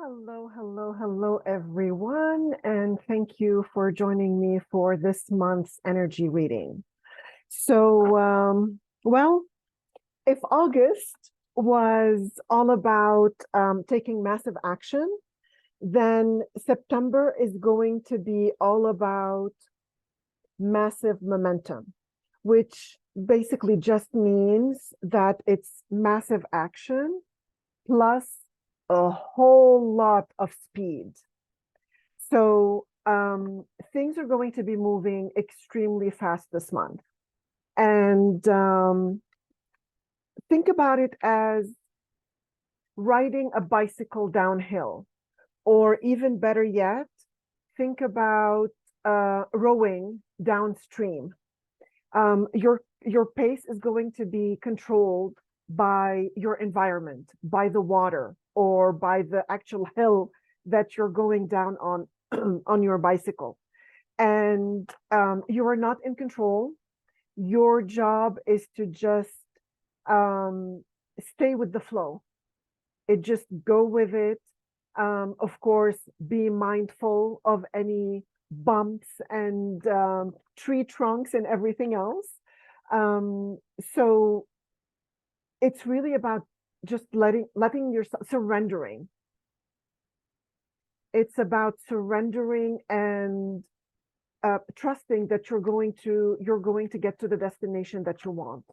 Hello, hello, hello, everyone, and thank you for joining me for this month's energy reading. Well, if August was all about taking massive action, then September is going to be all about massive momentum, which basically just means that it's massive action plus a whole lot of speed. So things are going to be moving extremely fast this month. And think about it as riding a bicycle downhill, or even better yet, think about rowing downstream. Your pace is going to be controlled by your environment, by the water, or by the actual hill that you're going down on on your bicycle. And you are not in control. Your job is to just stay with the flow. It just go with it. Of course, be mindful of any bumps and tree trunks and everything else. So it's really about just letting yourself surrendering. It's about surrendering and trusting that you're going to get to the destination that you want.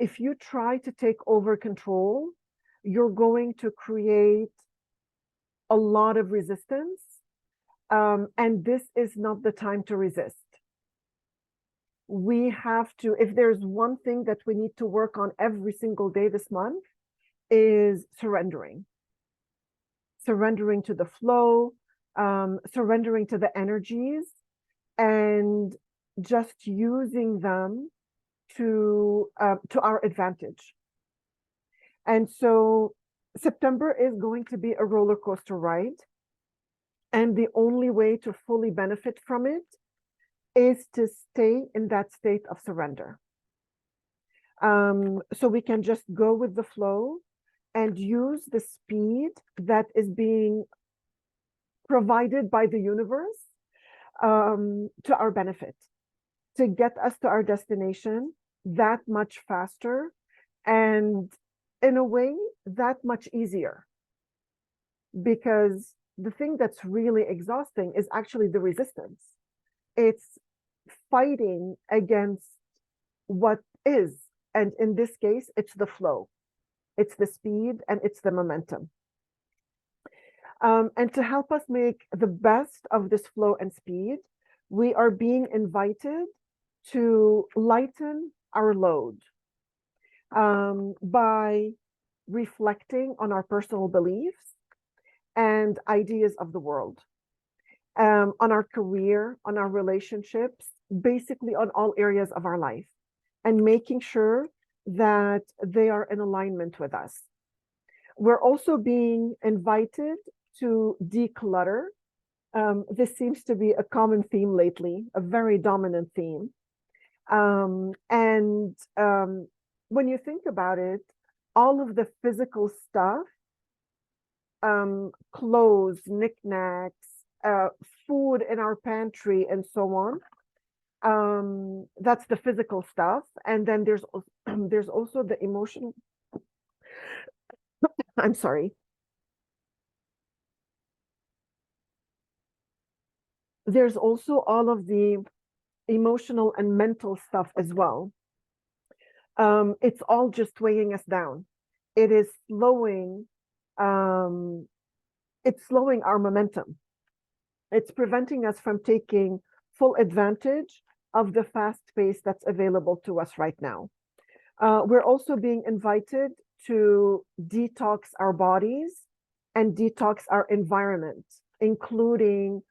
If you try to take over control, you're going to create a lot of resistance. And this is not the time to resist. We have to, if there's one thing that we need to work on every single day this month, is surrendering. Surrendering to the flow, surrendering to the energies, and just using them to our advantage. And so September is going to be a roller coaster ride. And the only way to fully benefit from it is to stay in that state of surrender. So we can just go with the flow and use the speed that is being provided by the universe to our benefit, to get us to our destination that much faster, and in a way that much easier. Because the thing that's really exhausting is actually the resistance. It's fighting against what is. And in this case, it's the flow, it's the speed, and it's the momentum. And to help us make the best of this flow and speed, we are being invited to lighten our load by reflecting on our personal beliefs and ideas of the world, on our career, on our relationships, basically on all areas of our life, and making sure that they are in alignment with us. We're also being invited to declutter. This seems to be a common theme lately, a very dominant theme. When you think about it, all of the physical stuff, clothes, knickknacks, food in our pantry, and so on, that's the physical stuff. And then there's also the emotional, I'm sorry. There's also all of the emotional and mental stuff as well. It's all just weighing us down. It is slowing, it's slowing our momentum. It's preventing us from taking full advantage of the fast pace that's available to us right now. We're also being invited to detox our bodies and detox our environment, including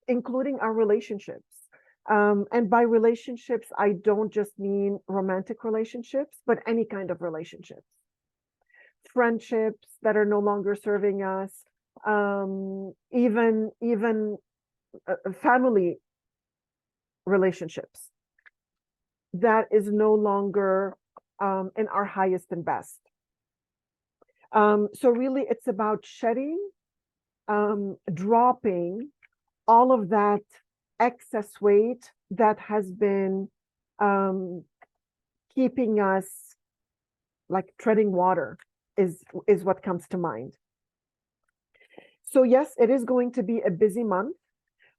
including our relationships. And by relationships, I don't just mean romantic relationships, but any kind of relationships. Friendships that are no longer serving us, even family relationships that is no longer in our highest and best. So really, it's about shedding, dropping all of that excess weight that has been keeping us like treading water is what comes to mind. So yes, it is going to be a busy month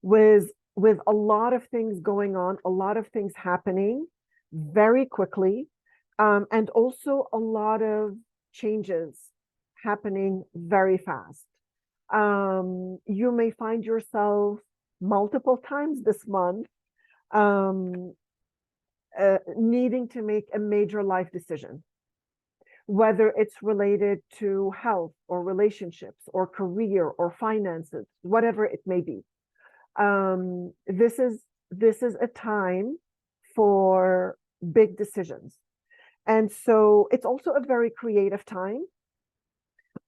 with a lot of things going on, a lot of things happening very quickly, and also a lot of changes happening very fast. You may find yourself multiple times this month um, needing to make a major life decision, whether it's related to health or relationships or career or finances, whatever it may be. This is a time for big decisions. And so it's also a very creative time.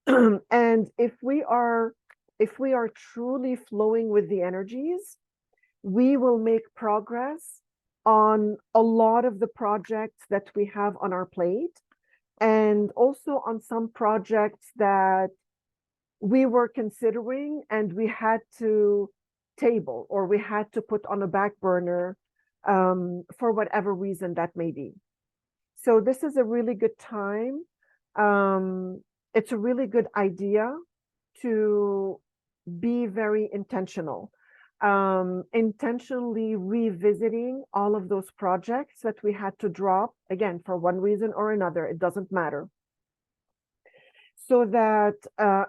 And if we are truly flowing with the energies, we will make progress on a lot of the projects that we have on our plate, and also on some projects that we were considering and we had to table or we had to put on a back burner for whatever reason that may be. So this is a really good time. It's a really good idea to be very intentional, intentionally revisiting all of those projects that we had to drop, again, for one reason or another, it doesn't matter. So that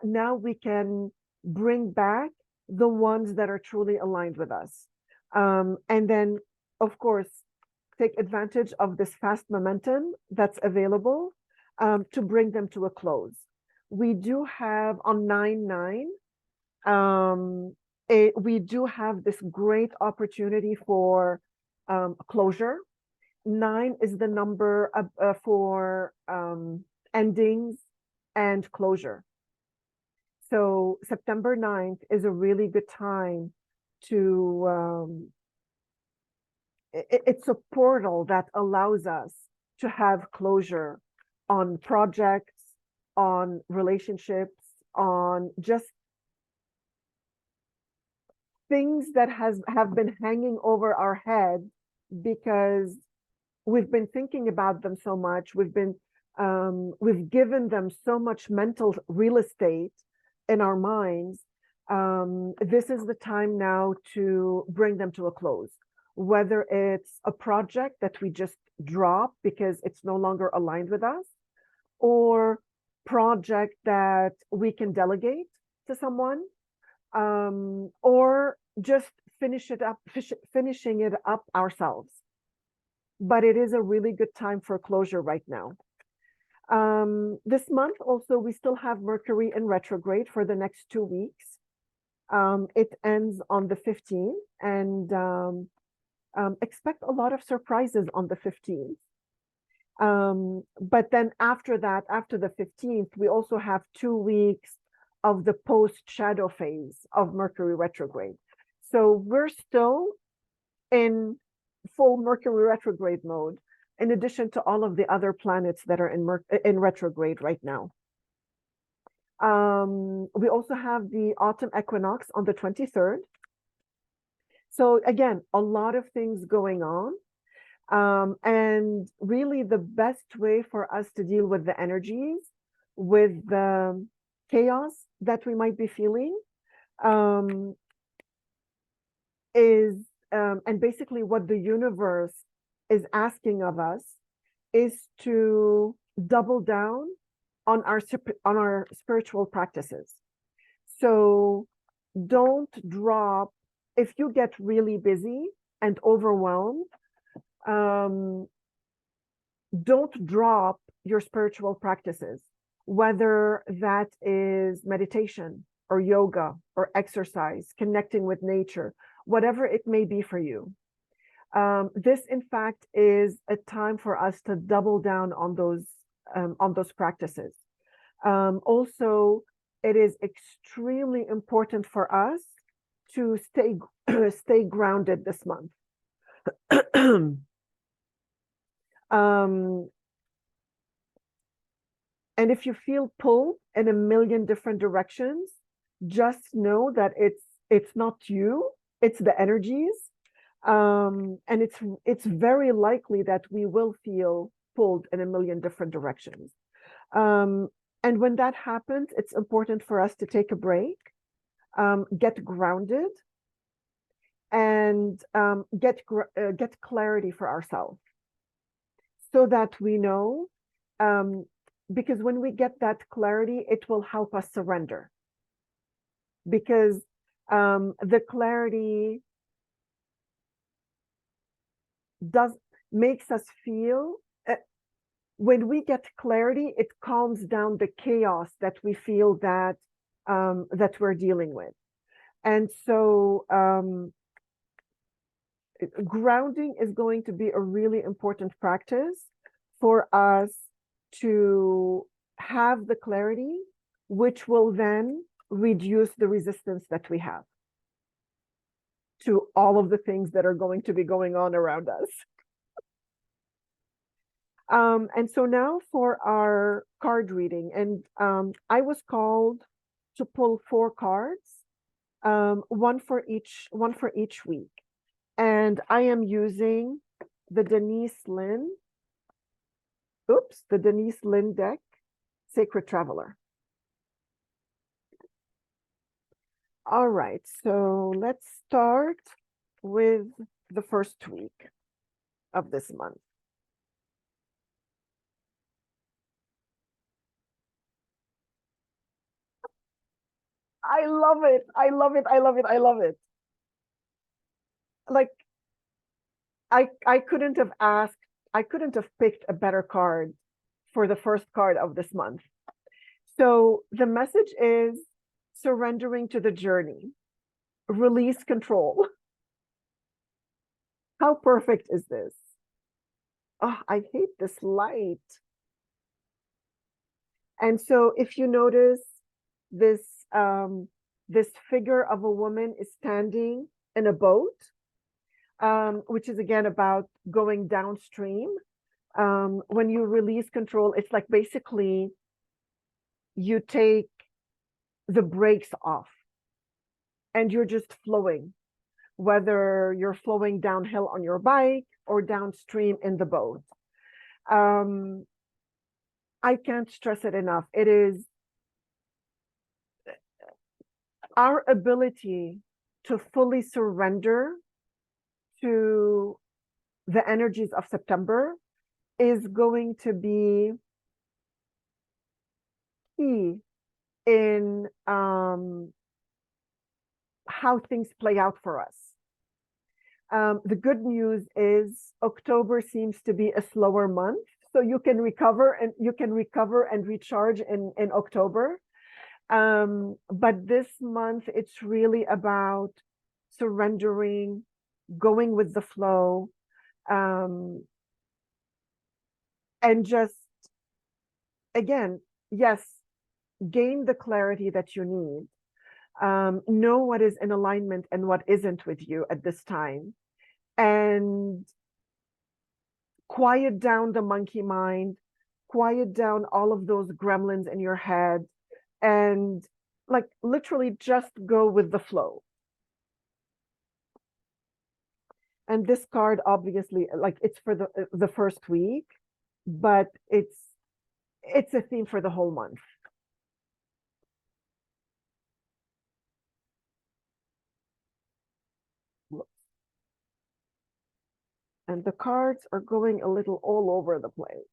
now we can bring back the ones that are truly aligned with us. And then, of course, take advantage of this fast momentum that's available to bring them to a close. We do have on 9/9, we do have this great opportunity for closure. 9 is the number for endings and closure. So September 9th is a really good time to, it's a portal that allows us to have closure on projects, on relationships, on just things that have been hanging over our head because we've been thinking about them so much. We've given them so much mental real estate in our minds. This is the time now to bring them to a close, whether it's a project that we just drop because it's no longer aligned with us, or project that we can delegate to someone, or just finishing it up ourselves. But it is a really good time for closure right now. This month also, we still have Mercury in retrograde for the next 2 weeks. It ends on the 15th, and expect a lot of surprises on the 15th. But then after that, after the 15th, we also have 2 weeks of the post-shadow phase of Mercury retrograde. So we're still in full Mercury retrograde mode, in addition to all of the other planets that are in retrograde right now. We also have the autumn equinox on the 23rd. So again, a lot of things going on. And really the best way for us to deal with the energies, with the chaos that we might be feeling, is, and basically what the universe is asking of us is to double down on our spiritual practices. So don't drop, if you get really busy and overwhelmed, don't drop your spiritual practices, whether that is meditation or yoga or exercise, connecting with nature, whatever it may be for you. This, in fact, is a time for us to double down on those practices. Also, it is extremely important for us to stay grounded this month. And if you feel pulled in a million different directions, just know that it's not you, it's the energies. And it's very likely that we will feel pulled in a million different directions. And when that happens, it's important for us to take a break, get grounded, and get clarity for ourselves, so that we know, because when we get that clarity, it will help us surrender. Because the clarity makes us feel, when we get clarity, it calms down the chaos that we feel that we're dealing with. And so grounding is going to be a really important practice for us to have the clarity, which will then reduce the resistance that we have to all of the things that are going to be going on around us. And so now for our card reading, and I was called to pull 4 cards, one for each week. And I am using the Denise Lynn deck, Sacred Traveler. All right, so let's start with the first week of this month. I love it. I love it. I love it. I love it. Like, I couldn't have picked a better card for the first card of this month. So the message is surrendering to the journey, release control. How perfect is this? Oh, I hate this light. And so if you notice, this figure of a woman is standing in a boat, which is again about going downstream. When you release control, it's like basically you take the brakes off and you're just flowing, whether you're flowing downhill on your bike or downstream in the boat. I can't stress it enough. It is our ability to fully surrender to the energies of September is going to be key in how things play out for us. The good news is October seems to be a slower month, so you can recover and recharge in October. But this month, it's really about surrendering, going with the flow, and just, again, yes, gain the clarity that you need. Know what is in alignment and what isn't with you at this time, and quiet down the monkey mind, quiet down all of those gremlins in your head, and like literally just go with the flow. And this card, obviously, like it's for the first week, but it's a theme for the whole month. And the cards are going a little all over the place.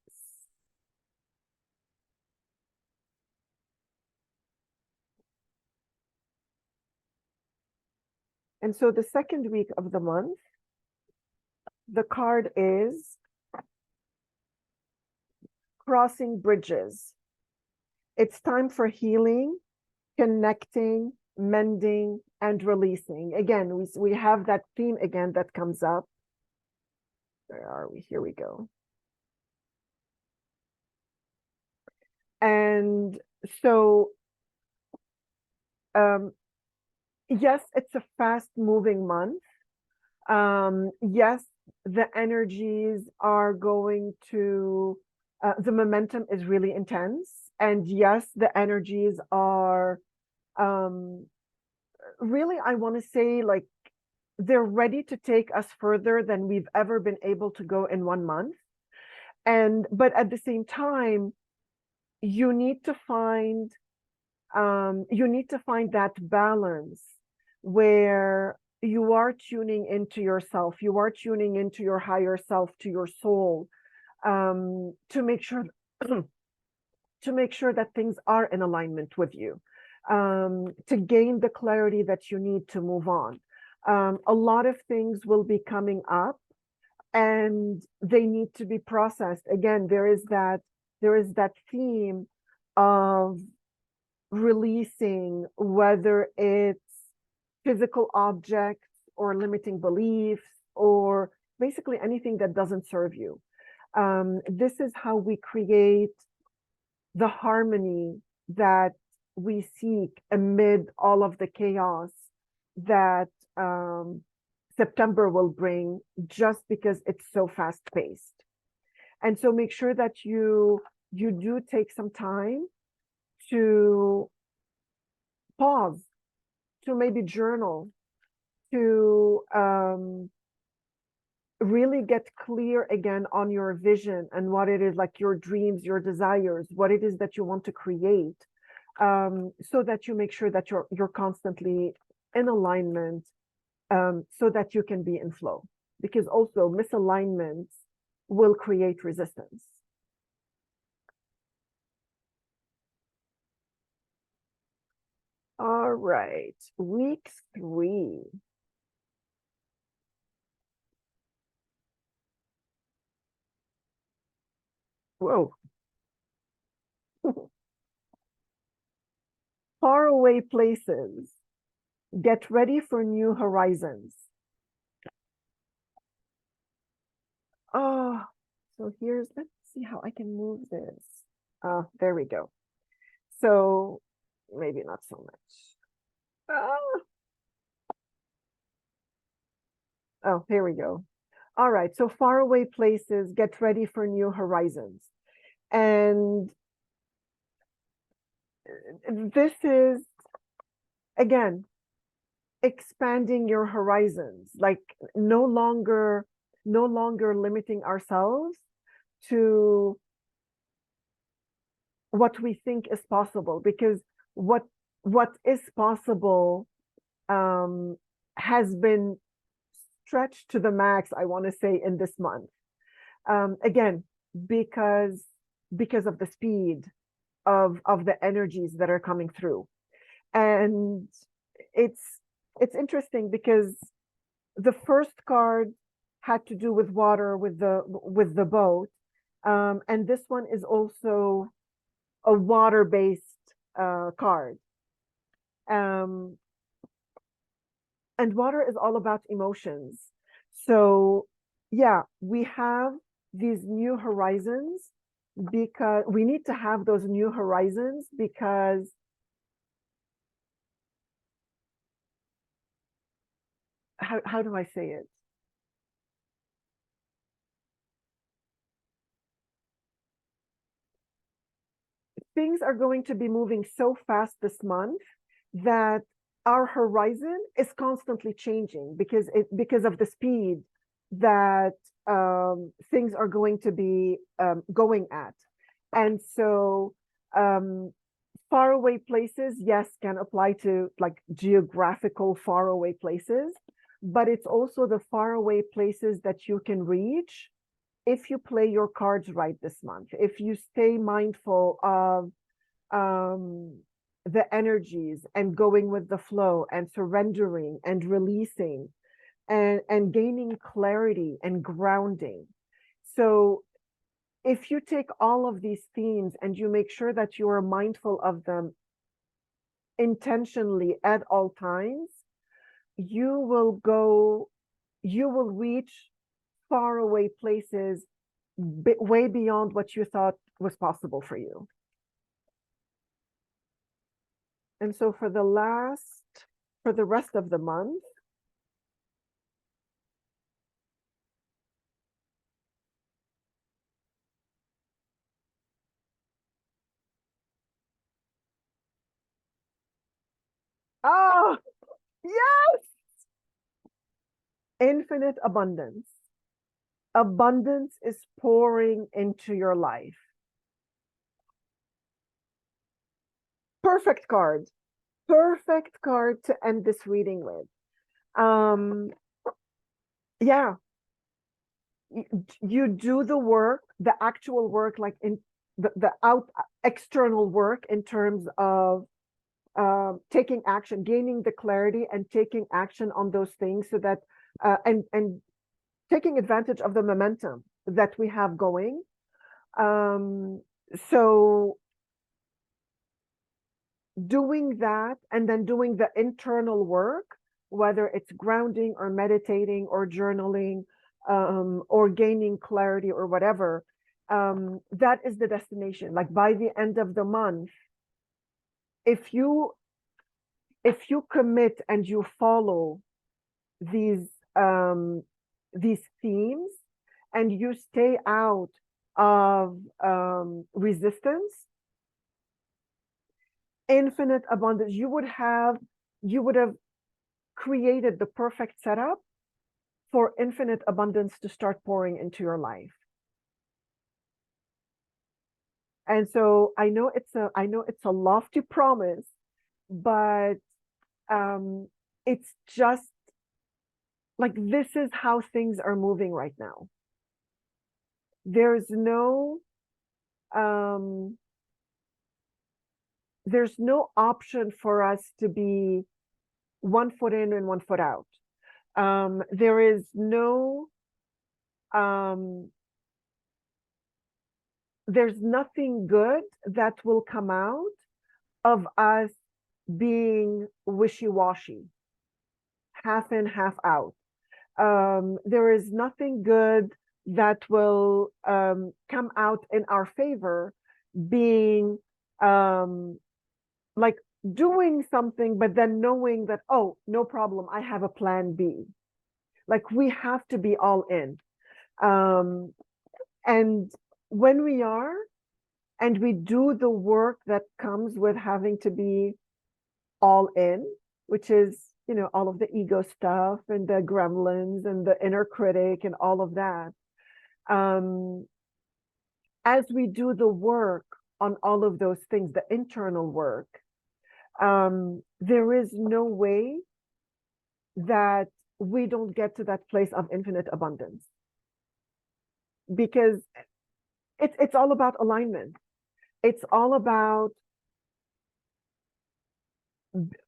And so the second week of the month, the card is crossing bridges. It's time for healing, connecting, mending, and releasing. Again, we have that theme again that comes up. Where are we? Here we go. And so, yes, it's a fast-moving month. Yes, the energies are going to, the momentum is really intense. And yes, the energies are really, I want to say, like, they're ready to take us further than we've ever been able to go in 1 month. But at the same time, you need to find that balance where you are tuning into yourself, you are tuning into your higher self, to your soul, to make sure to make sure that things are in alignment with you, to gain the clarity that you need to move on. A lot of things will be coming up and they need to be processed. Again, there is that theme of releasing, whether it's physical objects or limiting beliefs or basically anything that doesn't serve you. This is how we create the harmony that we seek amid all of the chaos that September will bring, just because it's so fast paced. And so make sure that you do take some time to pause, to maybe journal, to really get clear again on your vision and what it is, like your dreams, your desires, what it is that you want to create, so that you make sure that you're constantly in alignment, so that you can be in flow. Because also misalignments will create resistance. All right, week 3. Whoa. Faraway places. Get ready for new horizons. Oh, so let's see how I can move this. There we go. So maybe not so much. Oh, here we go. All right, so faraway places, get ready for new horizons. And this is, again, expanding your horizons, like no longer limiting ourselves to what we think is possible, because what is possible has been stretched to the max, I want to say, in this month. Again, because of the speed of the energies that are coming through. And it's interesting because the first card had to do with water, with the boat, and this one is also a water-based card. And water is all about emotions. So yeah, we have these new horizons because we need to have those new horizons, because how do I say it? Things are going to be moving so fast this month that our horizon is constantly changing because of the speed that things are going to be going at. And so faraway places, yes, can apply to like geographical faraway places, but it's also the faraway places that you can reach if you play your cards right this month, if you stay mindful of the energies and going with the flow and surrendering and releasing and gaining clarity and grounding. So if you take all of these themes and you make sure that you are mindful of them intentionally at all times, you will reach faraway places way beyond what you thought was possible for you. And so for the rest of the month, Oh, yes. Infinite abundance. Abundance is pouring into your life. Perfect card. Perfect card to end this reading with. Yeah, you do the work, the actual work, like in the external work in terms of taking action, gaining the clarity and taking action on those things so that and taking advantage of the momentum that we have going. So doing that and then doing the internal work, whether it's grounding or meditating or journaling or gaining clarity or whatever, that is the destination. Like by the end of the month, if you commit and you follow these themes and you stay out of resistance, infinite abundance, you would have created the perfect setup for infinite abundance to start pouring into your life. And so I know it's a lofty promise, but it's just like this is how things are moving right now. There's no option for us to be 1 foot in and 1 foot out. There is no there's nothing good that will come out of us being wishy-washy, half in, half out. There is nothing good that will come out in our favor being like doing something, but then knowing that, oh, no problem, I have a plan B. Like we have to be all in. And when we are, and we do the work that comes with having to be all in, which is, you know, all of the ego stuff and the gremlins and the inner critic and all of that. As we do the work on all of those things, the internal work, there is no way that we don't get to that place of infinite abundance, because it's all about alignment. It's all about,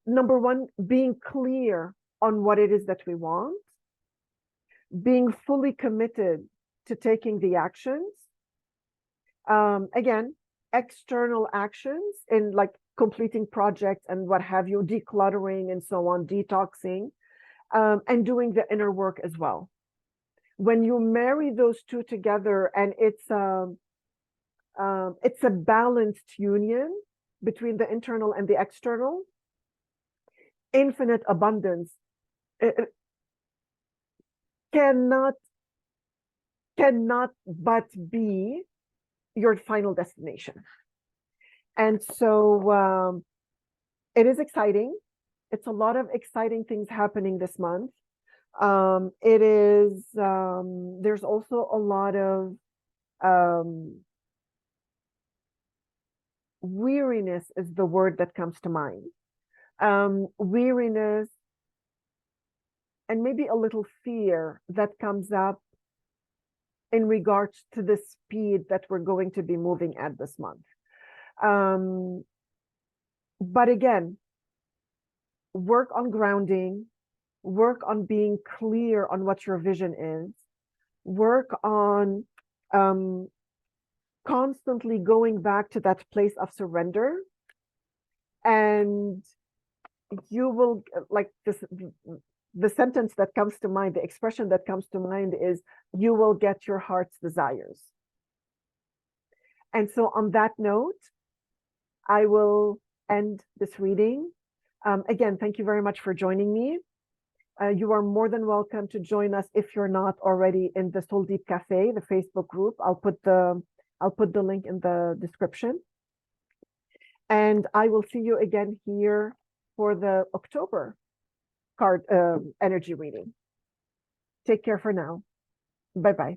number one, being clear on what it is that we want, being fully committed to taking the actions. Again, external actions in like completing projects and what have you, decluttering and so on, detoxing, and doing the inner work as well. When you marry those two together, and it's a balanced union between the internal and the external, infinite abundance cannot but be your final destination. And so it is exciting. It's a lot of exciting things happening this month. It is, there's also a lot of weariness is the word that comes to mind. Weariness and maybe a little fear that comes up in regards to the speed that we're going to be moving at this month. But again, work on grounding, work on being clear on what your vision is, work on constantly going back to that place of surrender, and you will, like this, the sentence that comes to mind, the expression that comes to mind is, you will get your heart's desires. And so on that note, I will end this reading. Again, thank you very much for joining me. You are more than welcome to join us if you're not already in the Soul Deep Cafe, the Facebook group. I'll put the link in the description. And I will see you again here for the October card energy reading. Take care for now. Bye-bye.